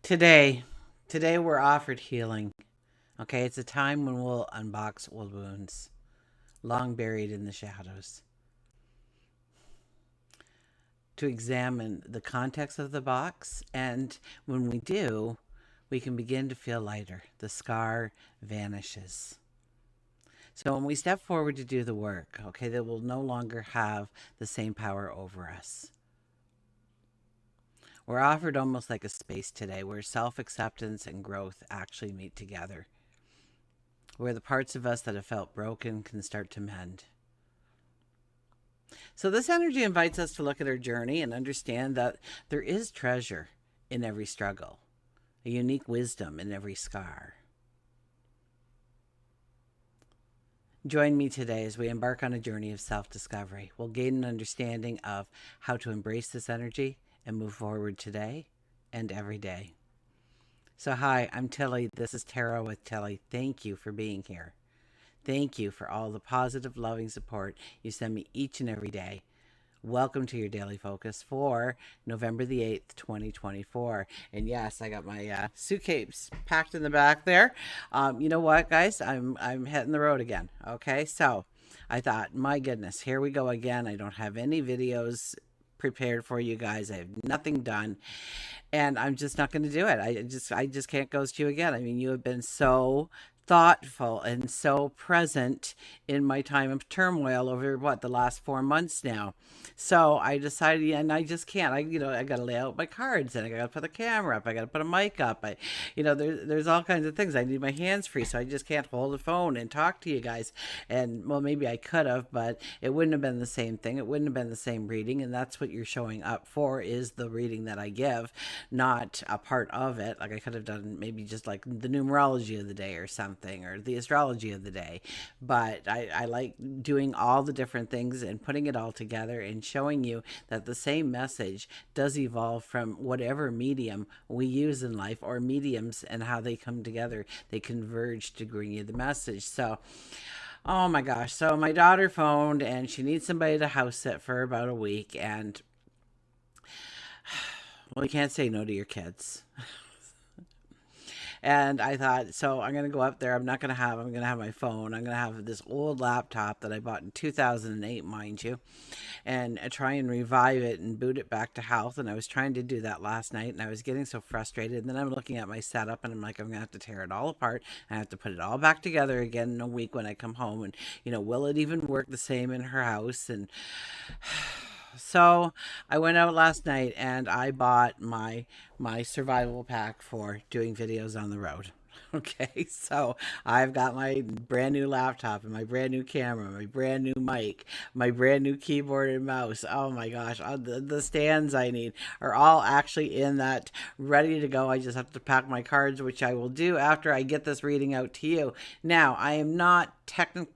Today, today we're offered healing. Okay, it's a time when we'll unbox old wounds, long buried in the shadows, to examine the context of the box. And when we do, we can begin to feel lighter. The scar vanishes. So when we step forward to do the work, okay, that will no longer have the same power over us. We're offered almost like a space today where self acceptance and growth actually meet together, where the parts of us that have felt broken can start to mend. So, this energy invites us to look at our journey and understand that there is treasure in every struggle, a unique wisdom in every scar. Join me today as we embark on a journey of self discovery. We'll gain an understanding of how to embrace this energy and move forward today and every day. So, hi, I'm Tilly. This is Tarot with Tilly. Thank you for being here. Thank you for all the positive, loving support you send me each and every day. Welcome to your daily focus for November the 8th, 2024. And yes, I got my suitcase packed in the back there. You know what, guys? I'm hitting the road again. Okay, so I thought, my goodness, here we go again. I don't have any videos prepared for you guys. I have nothing done, and I'm just not going to do it. I just can't ghost you again. I mean, you have been so thoughtful and so present in my time of turmoil over what the last 4 months now. So I decided, yeah, and I just can't. I got to lay out my cards, and I got to put the camera up. I got to put a mic up. There's all kinds of things. I need my hands free, so I just can't hold a phone and talk to you guys. And well, maybe I could have, but it wouldn't have been the same thing. It wouldn't have been the same reading, and that's what you're showing up for, is the reading that I give, not a part of it. Like I could have done maybe just like the numerology of the day or something, or the astrology of the day. But I like doing all the different things and putting it all together and showing you that the same message does evolve from whatever medium we use in life, or mediums and how they come together. They converge to bring you the message. So, oh my gosh. So my daughter phoned and she needs somebody to house sit for about a week. And well, you can't say no to your kids. And I thought, so I'm gonna go up there. I'm gonna have my phone. I'm gonna have this old laptop that I bought in 2008, mind you, and try and revive it and boot it back to health. And I was trying to do that last night, and I was getting so frustrated. And then I'm looking at my setup, and I'm like, I'm gonna have to tear it all apart. I have to put it all back together again in a week when I come home. And will it even work the same in her house? And so I went out last night and I bought my survival pack for doing videos on the road. Okay, so I've got my brand new laptop and my brand new camera, my brand new mic, my brand new keyboard and mouse. Oh my gosh, the stands I need are all actually in that, ready to go. I just have to pack my cards, which I will do after I get this reading out to you. Now, I am not technology,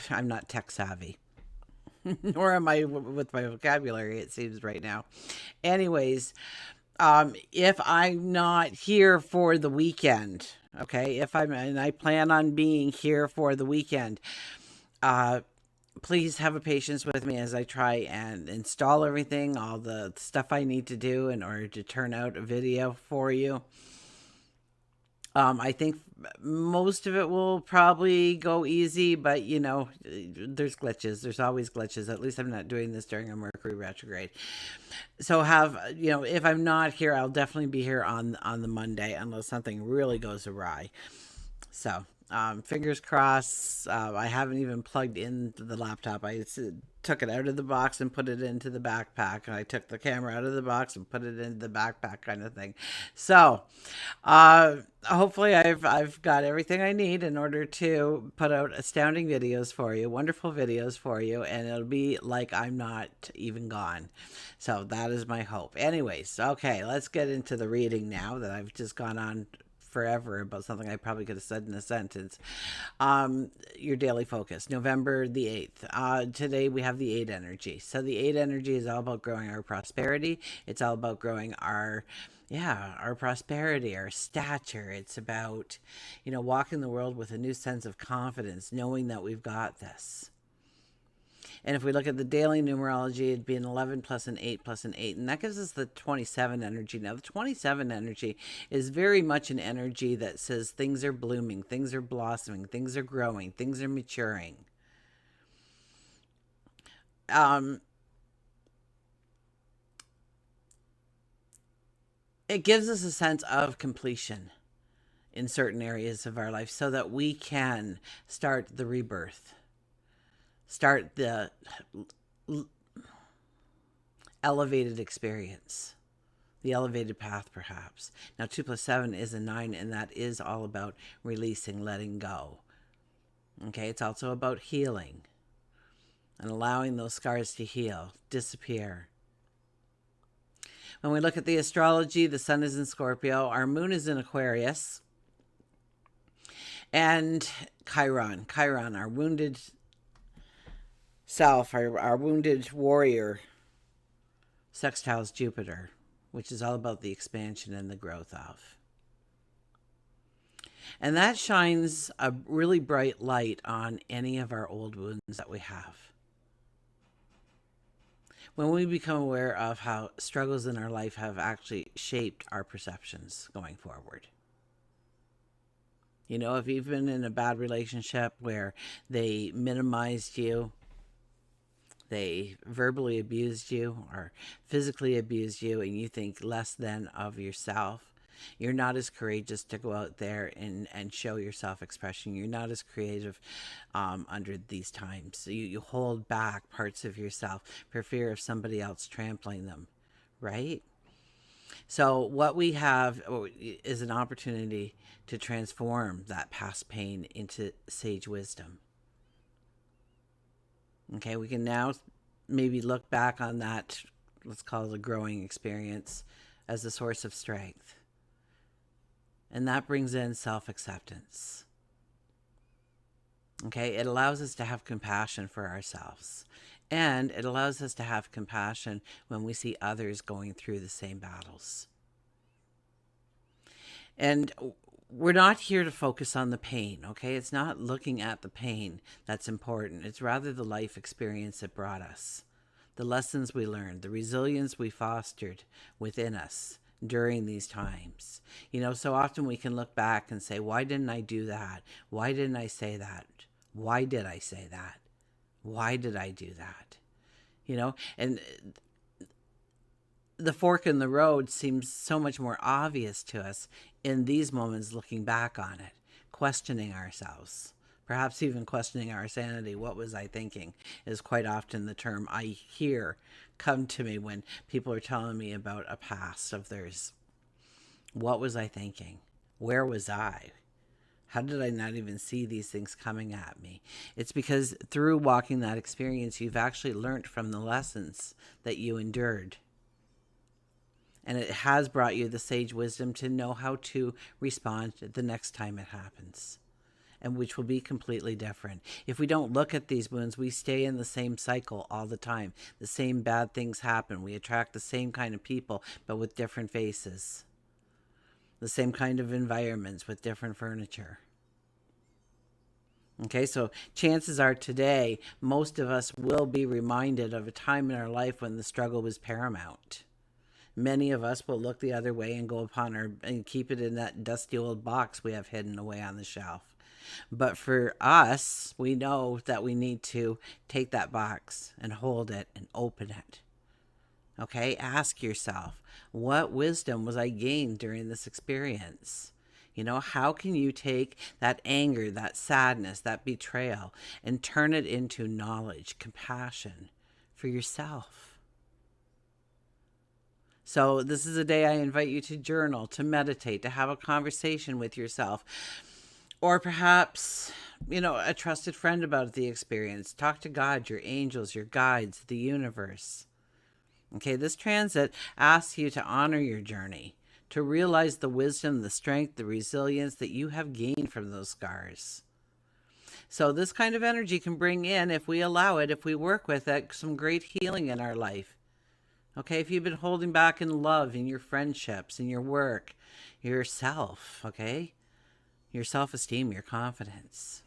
I'm not tech savvy, nor am I with my vocabulary, it seems, right now. Anyways, if I'm not here for the weekend, okay, and I plan on being here for the weekend, uh, please have a patience with me as I try and install everything, all the stuff I need to do in order to turn out a video for you. I think most of it will probably go easy, but there's glitches. There's always glitches. At least I'm not doing this during a Mercury retrograde. So if I'm not here, I'll definitely be here on the Monday unless something really goes awry. So, fingers crossed. I haven't even plugged in the laptop. Took it out of the box and put it into the backpack. And I took the camera out of the box and put it into the backpack, kind of thing. So, hopefully, I've got everything I need in order to put out astounding videos for you, wonderful videos for you, and it'll be like I'm not even gone. So that is my hope. Anyways, okay, let's get into the reading now that I've just gone on forever about something I probably could have said in a sentence. Your daily focus, November the 8th. Today we have the 8 energy. So the 8 energy is all about growing our prosperity. It's all about growing our prosperity, our stature. It's about, walking the world with a new sense of confidence, knowing that we've got this. And if we look at the daily numerology, it'd be an 11 plus an 8 plus an 8. And that gives us the 27 energy. Now, the 27 energy is very much an energy that says things are blooming, things are blossoming, things are growing, things are maturing. It gives us a sense of completion in certain areas of our life so that we can start the rebirth, start the elevated experience, the elevated path, perhaps. Now, 2 plus 7 is a 9, and that is all about releasing, letting go. Okay, it's also about healing and allowing those scars to heal, disappear. When we look at the astrology, the sun is in Scorpio, our moon is in Aquarius, and Chiron, our wounded self, our wounded warrior, sextiles Jupiter, which is all about the expansion and the growth of. And that shines a really bright light on any of our old wounds that we have. When we become aware of how struggles in our life have actually shaped our perceptions going forward. You know, if you've been in a bad relationship where they minimized you, they verbally abused you or physically abused you, and you think less than of yourself, you're not as courageous to go out there and show your self-expression. You're not as creative under these times. So you hold back parts of yourself for fear of somebody else trampling them, right? So what we have is an opportunity to transform that past pain into sage wisdom. Okay, we can now maybe look back on that, let's call it a growing experience, as a source of strength. And that brings in self-acceptance. Okay, it allows us to have compassion for ourselves. And it allows us to have compassion when we see others going through the same battles. And we're not here to focus on the pain, okay? It's not looking at the pain that's important. It's rather the life experience it brought us, the lessons we learned, the resilience we fostered within us during these times. You know, so often we can look back and say, why didn't I do that? Why didn't I say that? Why did I say that? Why did I do that? You know, and the fork in the road seems so much more obvious to us in these moments, looking back on it, questioning ourselves, perhaps even questioning our sanity. What was I thinking is quite often the term I hear come to me when people are telling me about a past of theirs. What was I thinking? Where was I? How did I not even see these things coming at me? It's because through walking that experience, you've actually learned from the lessons that you endured. And it has brought you the sage wisdom to know how to respond the next time it happens, and which will be completely different. If we don't look at these wounds, we stay in the same cycle all the time. The same bad things happen. We attract the same kind of people, but with different faces. The same kind of environments with different furniture. Okay, so chances are today, most of us will be reminded of a time in our life when the struggle was paramount. Many of us will look the other way and go upon and keep it in that dusty old box we have hidden away on the shelf. But for us, we know that we need to take that box and hold it and open it. Okay, ask yourself, what wisdom was I gained during this experience? You know, how can you take that anger, that sadness, that betrayal, and turn it into knowledge, compassion for yourself? So this is a day I invite you to journal, to meditate, to have a conversation with yourself. Or perhaps, you know, a trusted friend about the experience. Talk to God, your angels, your guides, the universe. Okay, this transit asks you to honor your journey, to realize the wisdom, the strength, the resilience that you have gained from those scars. So this kind of energy can bring in, if we allow it, if we work with it, some great healing in our life. Okay, if you've been holding back in love, in your friendships, in your work, yourself, okay? Your self-esteem, your confidence.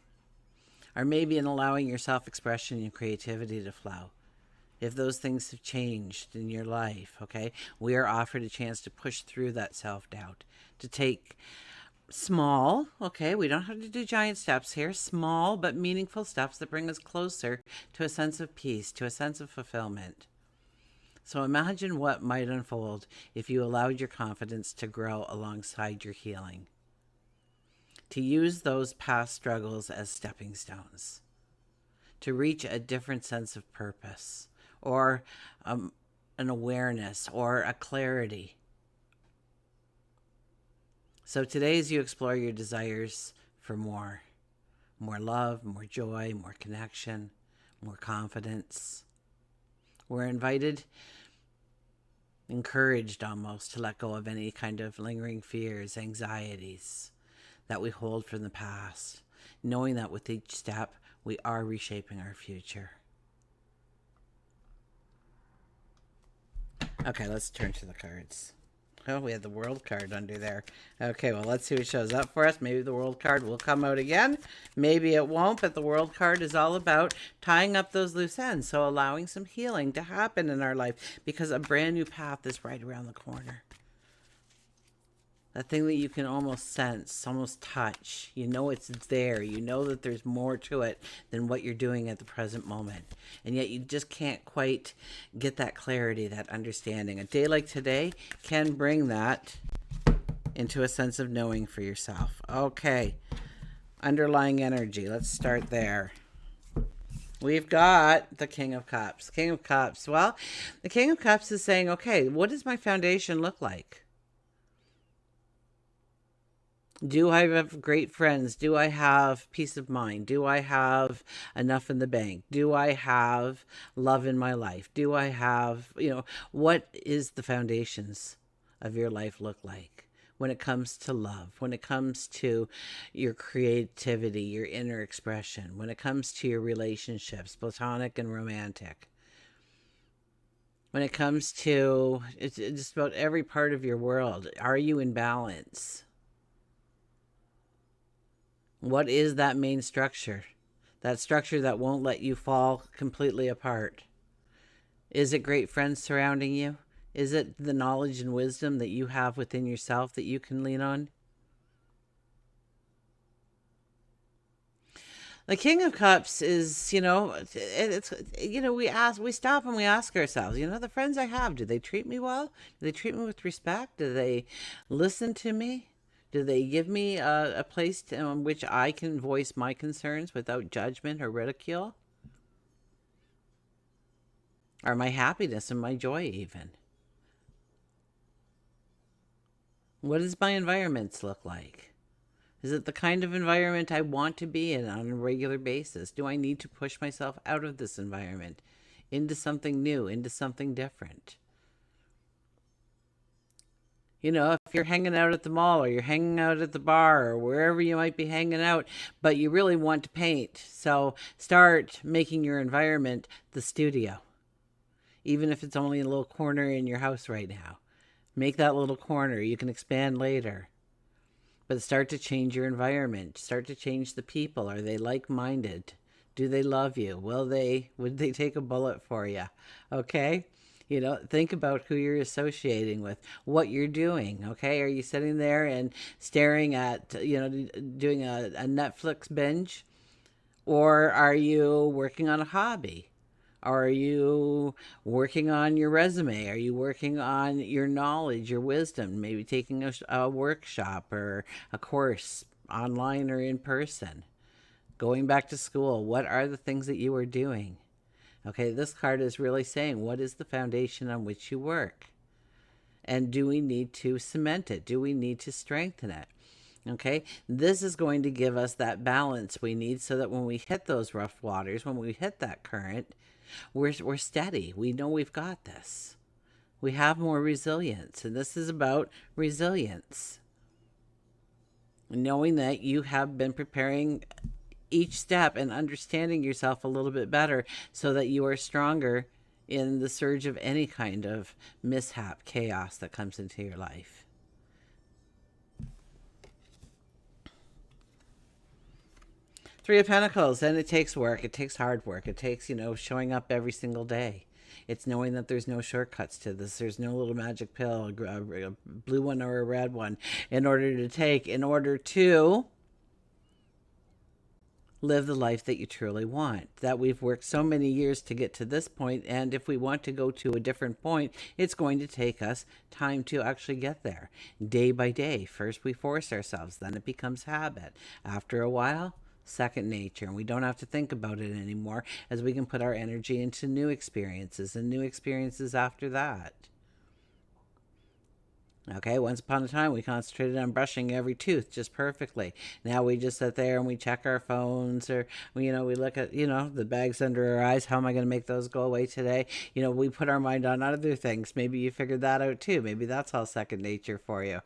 or maybe in allowing your self-expression and creativity to flow. If those things have changed in your life, okay, we are offered a chance to push through that self-doubt, to take small, okay, we don't have to do giant steps here, small but meaningful steps that bring us closer to a sense of peace, to a sense of fulfillment. So imagine what might unfold if you allowed your confidence to grow alongside your healing. To use those past struggles as stepping stones, to reach a different sense of purpose, or an awareness, or a clarity. So today, as you explore your desires for more love, more joy, more connection, more confidence, we're invited, encouraged almost, to let go of any kind of lingering fears, anxieties that we hold from the past, knowing that with each step, we are reshaping our future. Okay, let's turn to the cards. Oh, we had the World card under there. Okay, well, let's see what shows up for us. Maybe the World card will come out again. Maybe it won't, but the World card is all about tying up those loose ends. So allowing some healing to happen in our life, because a brand new path is right around the corner. That thing that you can almost sense, almost touch. You know it's there. You know that there's more to it than what you're doing at the present moment. And yet you just can't quite get that clarity, that understanding. A day like today can bring that into a sense of knowing for yourself. Okay. Underlying energy. Let's start there. We've got the King of Cups. King of Cups. Well, the King of Cups is saying, okay, what does my foundation look like? Do I have great friends? Do I have peace of mind? Do I have enough in the bank? Do I have love in my life? Do I have, what is the foundations of your life look like when it comes to love, when it comes to your creativity, your inner expression, when it comes to your relationships, platonic and romantic? When it comes to it's just about every part of your world, are you in balance? What is that main structure? That structure that won't let you fall completely apart. Is it great friends surrounding you? Is it the knowledge and wisdom that you have within yourself that you can lean on? The King of Cups is, we stop and we ask ourselves, the friends I have, do they treat me well? Do they treat me with respect? Do they listen to me? Do they give me a place on which I can voice my concerns without judgment or ridicule? Or my happiness and my joy even? What does my environments look like? Is it the kind of environment I want to be in on a regular basis? Do I need to push myself out of this environment into something new, into something different? If you're hanging out at the mall or you're hanging out at the bar or wherever you might be hanging out, but you really want to paint, so start making your environment the studio. Even if it's only a little corner in your house right now. Make that little corner. You can expand later. But start to change your environment. Start to change the people. Are they like-minded? Do they love you? Would they take a bullet for you? Okay? Think about who you're associating with, what you're doing, okay? Are you sitting there and staring at, doing a Netflix binge? Or are you working on a hobby? Are you working on your resume? Are you working on your knowledge, your wisdom? Maybe taking a workshop or a course online or in person? Going back to school, what are the things that you are doing? Okay, this card is really saying, what is the foundation on which you work? And do we need to cement it? Do we need to strengthen it? Okay, this is going to give us that balance we need so that when we hit those rough waters, when we hit that current, we're steady. We know we've got this. We have more resilience, and this is about resilience. Knowing that you have been preparing each step and understanding yourself a little bit better so that you are stronger in the surge of any kind of mishap, chaos that comes into your life. Three of Pentacles, and it takes work. It takes hard work. It takes, showing up every single day. It's knowing that there's no shortcuts to this. There's no little magic pill, a blue one or a red one, in order to live the life that you truly want, that we've worked so many years to get to this point. And if we want to go to a different point, it's going to take us time to actually get there, day by day. First we force ourselves, then it becomes habit. After a while, second nature, and we don't have to think about it anymore, as we can put our energy into new experiences and new experiences after that. Okay, once upon a time, we concentrated on brushing every tooth just perfectly. Now we just sit there and we check our phones, or, we look at, the bags under our eyes. How am I going to make those go away today? We put our mind on other things. Maybe you figured that out too. Maybe that's all second nature for you,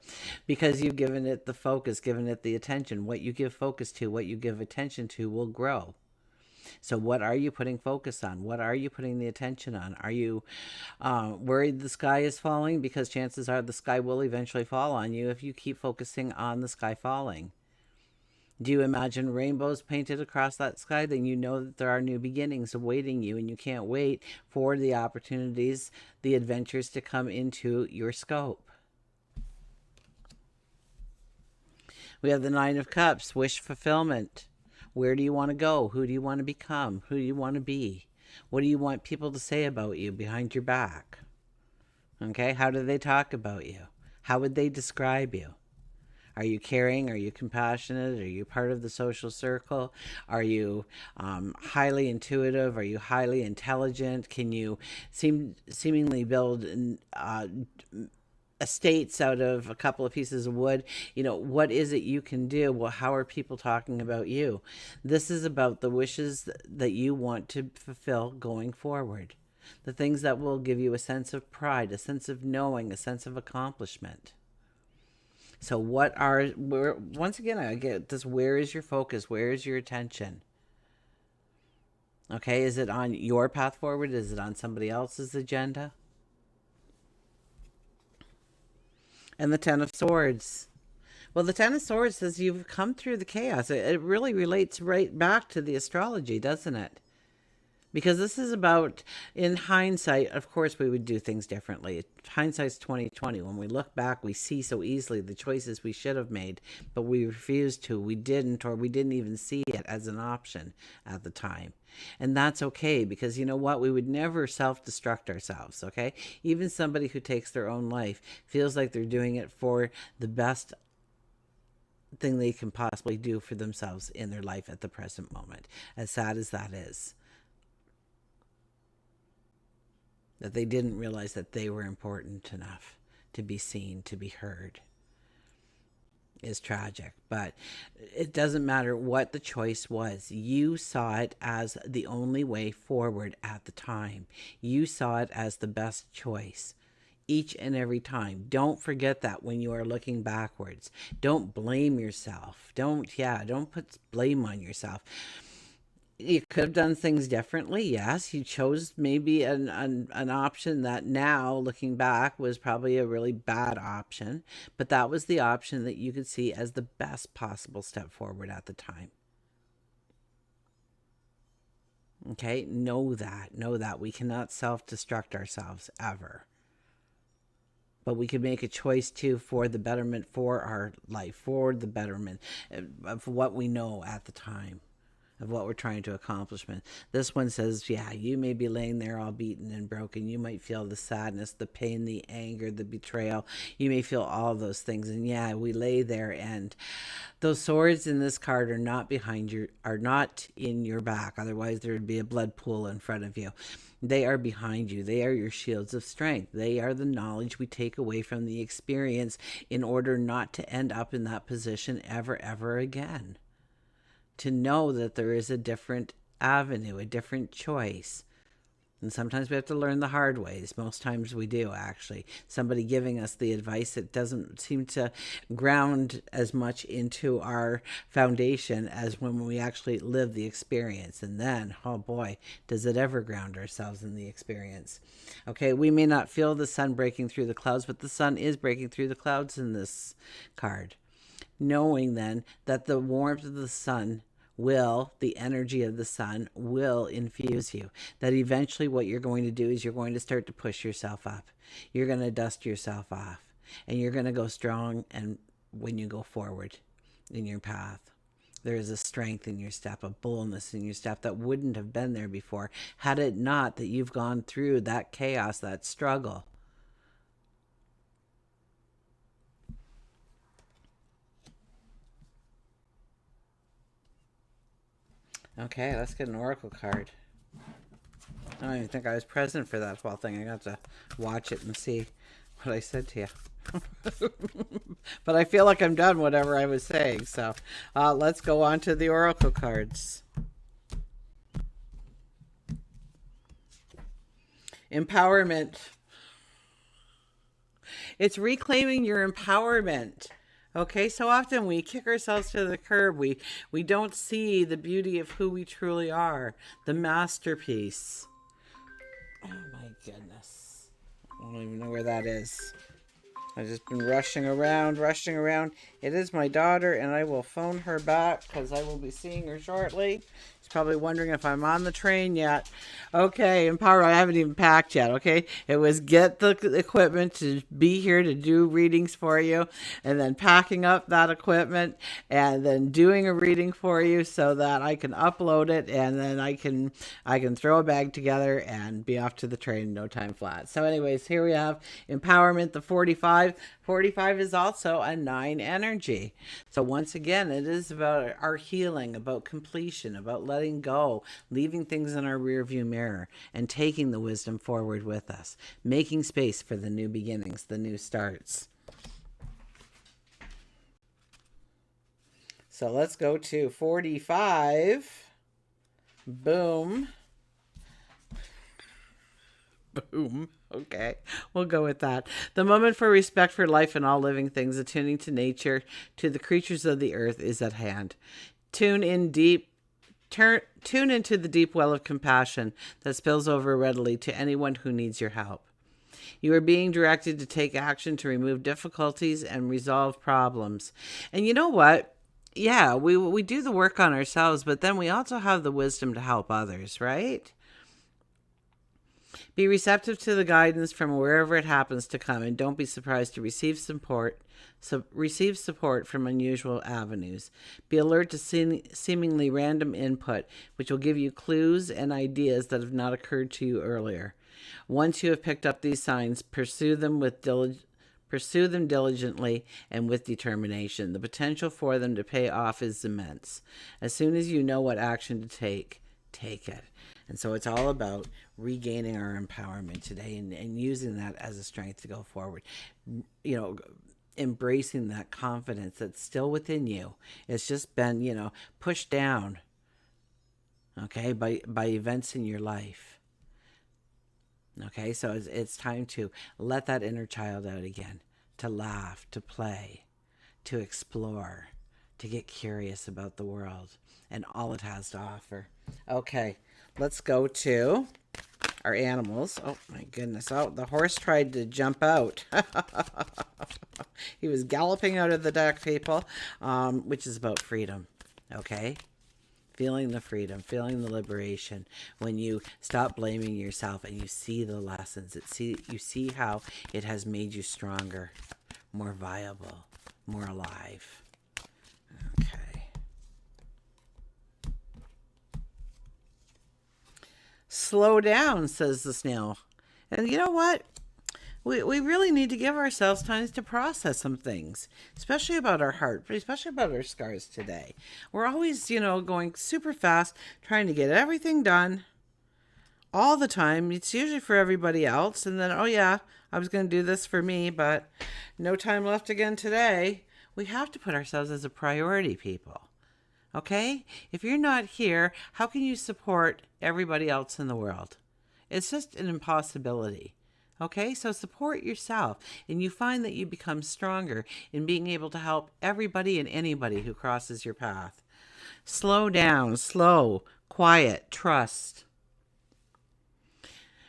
because you've given it the focus, given it the attention. What you give focus to, what you give attention to will grow. So what are you putting focus on? What are you putting the attention on? Are you worried the sky is falling? Because chances are the sky will eventually fall on you if you keep focusing on the sky falling. Do you imagine rainbows painted across that sky? Then you know that there are new beginnings awaiting you, and you can't wait for the opportunities, the adventures to come into your scope. We have the Nine of Cups, wish fulfillment. Where do you want to go? Who do you want to become? Who do you want to be? What do you want people to say about you behind your back? Okay, how do they talk about you? How would they describe you? Are you caring? Are you compassionate? Are you part of the social circle? Are you highly intuitive? Are you highly intelligent? Can you seemingly build estates out of a couple of pieces of wood? What is it you can do? Well, how are people talking about you? This is about the wishes that you want to fulfill going forward, the things that will give you a sense of pride, a sense of knowing, a sense of accomplishment. So once again, I get this, where is your focus? Where is your attention? Okay, is it on your path forward? Is it on somebody else's agenda? And the Ten of Swords. Well, the Ten of Swords says you've come through the chaos. It really relates right back to the astrology, doesn't it? Because this is about, in hindsight, of course, we would do things differently. Hindsight's 20/20. When we look back, we see so easily the choices we should have made, but we refused to. We didn't, or we didn't even see it as an option at the time. And that's okay, because you know what? We would never self-destruct ourselves, okay? Even somebody who takes their own life feels like they're doing it for the best thing they can possibly do for themselves in their life at the present moment, as sad as that is. That they didn't realize that they were important enough to be seen, to be heard, is tragic. But it doesn't matter what the choice was. You saw it as the only way forward at the time. You saw it as the best choice each and every time. Don't forget that when you are looking backwards. Don't blame yourself. Don't put blame on yourself. You could have done things differently. Yes, you chose maybe an option that now, looking back, was probably a really bad option, but that was the option that you could see as the best possible step forward at the time. Okay, know that we cannot self-destruct ourselves ever, but we can make a choice too, for the betterment, for our life, for the betterment of what we know at the time, of what we're trying to accomplish. This one says, you may be laying there all beaten and broken. You might feel the sadness, the pain, the anger, the betrayal. You may feel all those things. And we lay there, and those swords in this card are not not in your back. Otherwise there would be a blood pool in front of you. They are behind you. They are your shields of strength. They are the knowledge we take away from the experience in order not to end up in that position ever again. To know that there is a different avenue, a different choice. And sometimes we have to learn the hard ways. Most times we do, actually. Somebody giving us the advice that doesn't seem to ground as much into our foundation as when we actually live the experience. And then, oh boy, does it ever ground ourselves in the experience. Okay, we may not feel the sun breaking through the clouds, but the sun is breaking through the clouds in this card. Knowing then that the warmth of the sun the energy of the sun will infuse you. That eventually what you're going to do is you're going to start to push yourself up. You're going to dust yourself off, and you're going to go strong. And when you go forward in your path, there is a strength in your step, a boldness in your step that wouldn't have been there before had it not that you've gone through that chaos, that struggle. Okay, let's get an oracle card. I don't even think I was present for that whole thing. I got to watch it and see what I said to you. But I feel like I'm done whatever I was saying. So let's go on to the oracle cards. Empowerment. It's reclaiming your empowerment. Okay, so often we kick ourselves to the curb. We don't see the beauty of who we truly are, the masterpiece. Oh my goodness. I don't even know where that is. I've just been rushing around, rushing around. It is my daughter, and I will phone her back because I will be seeing her shortly. She's probably wondering if I'm on the train yet. Okay, Empower, I haven't even packed yet, okay? It was get the equipment to be here to do readings for you, and then packing up that equipment, and then doing a reading for you so that I can upload it, and then I can throw a bag together and be off to the train in no time flat. So anyways, here we have Empowerment, the 45. 45 is also a 9 energy. So once again, it is about our healing, about completion, about letting go, leaving things in our rearview mirror, and taking the wisdom forward with us, making space for the new beginnings, the new starts. So let's go to 45. Boom. Boom. Okay, we'll go with that. The moment for respect for life and all living things, attuning to nature, to the creatures of the earth, is at hand. Tune into the deep well of compassion that spills over readily to anyone who needs your help. You are being directed to take action to remove difficulties and resolve problems. And you know what? Yeah, we do the work on ourselves, but then we also have the wisdom to help others, right? Be receptive to the guidance from wherever it happens to come, and don't be surprised to receive support. Receive support from unusual avenues. Be alert to seemingly random input, which will give you clues and ideas that have not occurred to you earlier. Once you have picked up these signs, pursue them diligently and with determination. The potential for them to pay off is immense. As soon as you know what action to take it. And so it's all about regaining our empowerment today and using that as a strength to go forward. You know, embracing that confidence that's still within you. It's just been, pushed down, okay, by events in your life. Okay, so it's time to let that inner child out again, to laugh, to play, to explore, to get curious about the world and all it has to offer. Okay, let's go to our animals. Oh my goodness. Oh, the horse tried to jump out. He was galloping out of the deck, people, which is about freedom. Okay? Feeling the freedom, feeling the liberation. When you stop blaming yourself and you see the lessons, you see how it has made you stronger, more viable, more alive. Okay. Slow down, says the snail. And you know what? We really need to give ourselves time to process some things, especially about our heart, but especially about our scars today. We're always, going super fast, trying to get everything done all the time. It's usually for everybody else. And then, oh yeah, I was going to do this for me, but no time left again today. We have to put ourselves as a priority, people. Okay? If you're not here, how can you support everybody else in the world? It's just an impossibility. Okay? So support yourself, and you find that you become stronger in being able to help everybody and anybody who crosses your path. Slow down, slow, quiet, trust.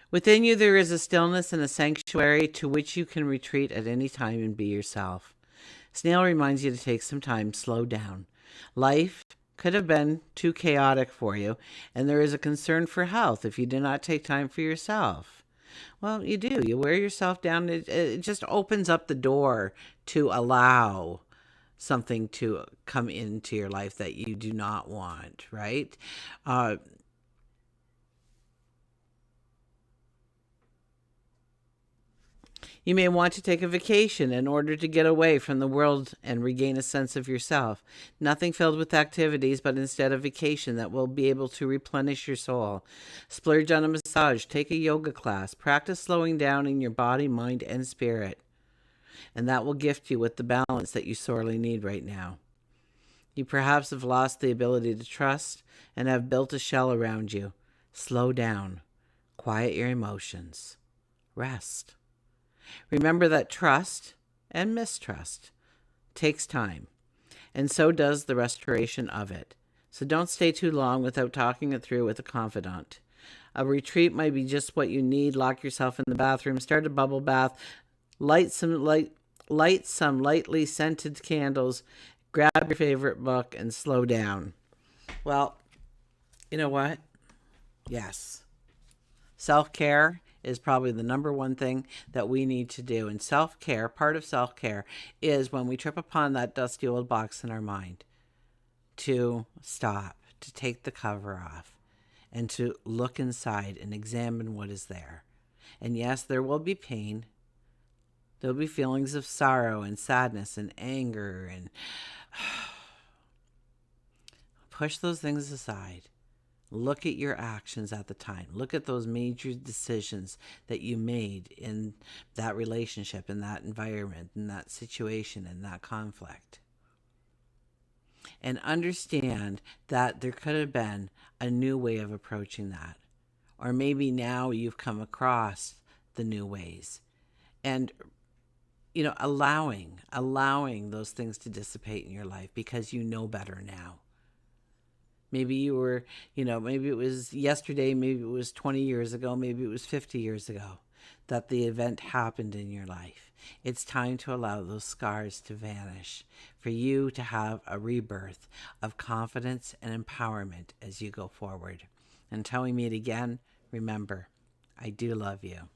Within you, there is a stillness and a sanctuary to which you can retreat at any time and be yourself. Snail reminds you to take some time, slow down. Life could have been too chaotic for you, and there is a concern for health if you do not take time for yourself. Well, you do. You wear yourself down. It just opens up the door to allow something to come into your life that you do not want, right? Uh, You may want to take a vacation in order to get away from the world and regain a sense of yourself. Nothing filled with activities, but instead a vacation that will be able to replenish your soul. Splurge on a massage, take a yoga class, practice slowing down in your body, mind, and spirit. And that will gift you with the balance that you sorely need right now. You perhaps have lost the ability to trust and have built a shell around you. Slow down, quiet your emotions, rest. Remember that trust and mistrust takes time, and so does the restoration of it. So don't stay too long without talking it through with a confidant. A retreat might be just what you need. Lock yourself in the bathroom, start a bubble bath, light some lightly scented candles, grab your favorite book, and slow down. Well, you know what? Yes. Self-care is probably the number one thing that we need to do. And self-care, part of self-care, is when we trip upon that dusty old box in our mind, to stop, to take the cover off, and to look inside and examine what is there. And yes, there will be pain. There'll be feelings of sorrow and sadness and anger, and push those things aside. Look at your actions at the time. Look at those major decisions that you made in that relationship, in that environment, in that situation, in that conflict. And understand that there could have been a new way of approaching that. Or maybe now you've come across the new ways. And allowing those things to dissipate in your life because you know better now. Maybe you were, maybe it was yesterday, maybe it was 20 years ago, maybe it was 50 years ago that the event happened in your life. It's time to allow those scars to vanish, for you to have a rebirth of confidence and empowerment as you go forward. Until we meet again, remember, I do love you.